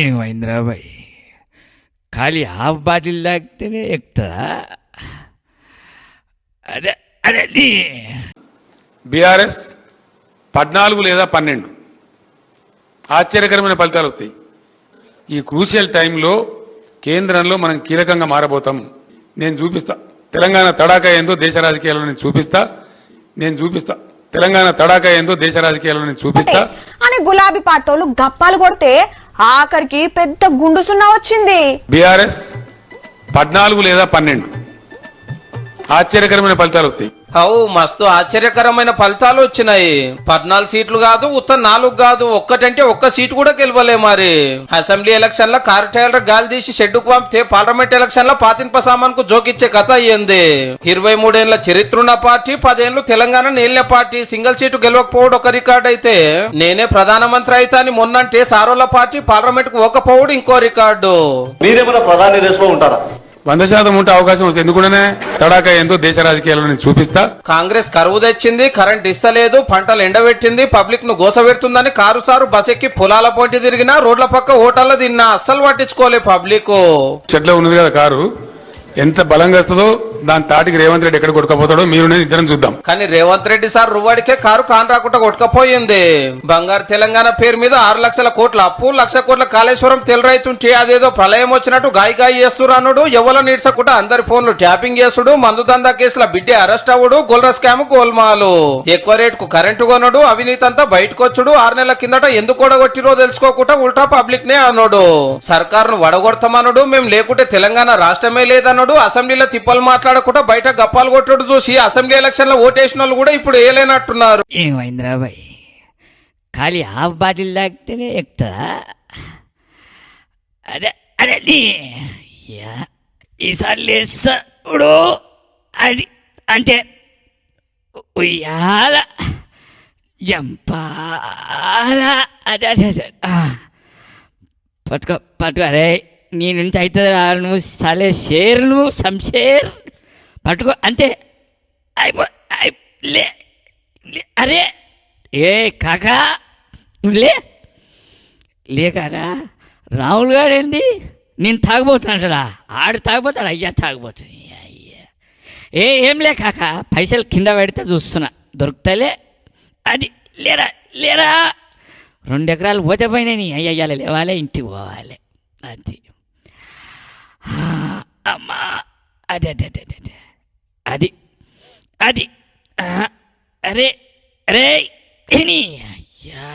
ఏమైందిరా బాయ్, ఖాళీ half bottle తాగితేనే ఎక్కుతుందా? అదే అదే నీ బీఆర్ఎస్ 14 లేదా 12 ఆశ్చర్యకరమైన ఫలితాలు వస్తాయి. ఈ క్రూషియల్ టైంలో కేంద్రంలో మనం కీలకంగా మారబోతాం. నేను చూపిస్తా తెలంగాణ తడాకా ఏందో దేశ రాజకీయాల్లో నేను చూపిస్తా తెలంగాణ తడాకా ఏందో దేశ రాజకీయాల్లో నేను చూపిస్తా అని గులాబీ పార్టీలు గప్పాలు కొడితే ఆఖరికి పెద్ద గుండు సున్నా వచ్చింది. బీఆర్ఎస్ 14 లేదా 12 ఆశ్చర్యకరమైన ఫలితాలు వస్తాయి. అవు మస్తు ఆశ్చర్యకరమైన ఫలితాలు వచ్చినాయి. 14 సీట్లు కాదు, ఉత్త 4 కాదు, ఒక్కటంటే ఒక్క సీటు కూడా గెలవలే. మరి అసెంబ్లీ ఎలక్షన్ లో కారు టైలర్ గాలి తీసి షెడ్డుకు పంపితే పార్లమెంట్ ఎలక్షన్ లో పాతింప సామాన్ కు జోకిచ్చే కథ అయ్యింది. 23 ఏళ్ల చరిత్రున్న పార్టీ, 10 ఏళ్లు తెలంగాణ నేలిన పార్టీ సింగిల్ సీటు గెలవకపోవడం ఒక రికార్డ్ అయితే, నేనే ప్రధానమంత్రి అయితే అని మొన్నంటే సారోల పార్టీ పార్లమెంట్ కు ఒకపోవడం ఇంకో రికార్డు. మీరేమైనా ప్రధాని రేసులో ఉంటారా? 100% ఉంటే అవకాశం వస్తుంది. ఎందుకంటే తడాకా ఏందో దేశ రాజకీయాల్లో నేను చూపిస్తా. కాంగ్రెస్ కరువు తెచ్చింది, కరెంట్ ఇస్తలేదు, పంటలు ఎండబెట్టింది, పబ్లిక్ ను గోసపెడుతుందని కారు సారు బస్ ఎక్కి పొలాల పొంటి తిరిగినా, రోడ్ల పక్క హోటల్లో తిన్నా, అస్సలు పట్టించుకోలే పబ్లిక్. చెట్లో ఉన్నది కదా కారు, ఎంత బలంగా వస్తుందో దాని తాటికి రేవంత్ రెడ్డి ఎక్కడ కొట్టుకపోతాడో మీరు నేను ఇద్దరం చూద్దాం. కానీ రేవంత్ రెడ్డి సార్ రువ్వాడికే కారు కాన్ రాకుండా కొట్టుకపోయింది. బంగారు తెలంగాణ పేరు మీద 6 లక్షల కోట్ల అప్పు, 1 లక్ష కోట్ల కాళేశ్వరం తెలరైతుంటే అదేదో ప్రళయం వచ్చినట్టు గాయి చేస్తున్నారు అన్నాడు. ఎవరో నీడ్సకుండా అందరి ఫోన్లు ట్యాపింగ్ చేసుడు, మందు దందా కేసుల బిడ్డే అరెస్ట్ అవ్వడు, గొల్ర స్కామ్ గోల్మాలు, ఎక్కువ రేటుకు కరెంటు కొనడు, అవినీతి అంతా బయటకు వచ్చుడు, 6 నెలల కిందట ఎందుకు ఓడగొట్టిరో తెలుసుకోకుండా ఉల్టా పబ్లిక్ నే అన్నాడు. సర్కారును వడగొడతామన్నాడు, మేము లేకుంటే తెలంగాణ రాష్ట్రమే లేదన్నాడు. అసెంబ్లీలో తిప్పలు మాట్లాడకుండా బయట గప్పాలు కొట్టడు చూసి అసెంబ్లీ ఎలక్షన్ లో ఓటేసిన వాళ్ళు కూడా ఇప్పుడు ఏలేనట్టున్నారు. ఏమైందిరా బాయ్, ఖాళీ హాఫ్ బాటిల్ తాగితేనే ఎక్కుతుందా? అదే అదే నీ ఈసారి లేస్తాడు అది అంటే ఉయ్యాల జంపాల అదే అదే అదే పట్టుకో అరే నీ నుంచి అవుతుందా? నువ్వు సలే షేర్, నువ్వు సంషేర్ పట్టుకో అంతే. లే అరే ఏ కాకా లే కాకా, రాహుల్ గారు ఏంది నేను తాగబోతున్నాడా? ఆడు తాగబోతాడు, అయ్యా తాగబోతాడు. అయ్యా ఏం లే కాకా, పైసలు కింద పెడితే చూస్తున్నా దొరుకుతలే. అది లేరా 2 ఎకరాలు పోతే పోయినాయి. అయ్యాలి లేవాలి, ఇంటికి పోవాలి. అది అమ్మా అదే అదే అదే అదే అది అది అరే అరే అయ్యా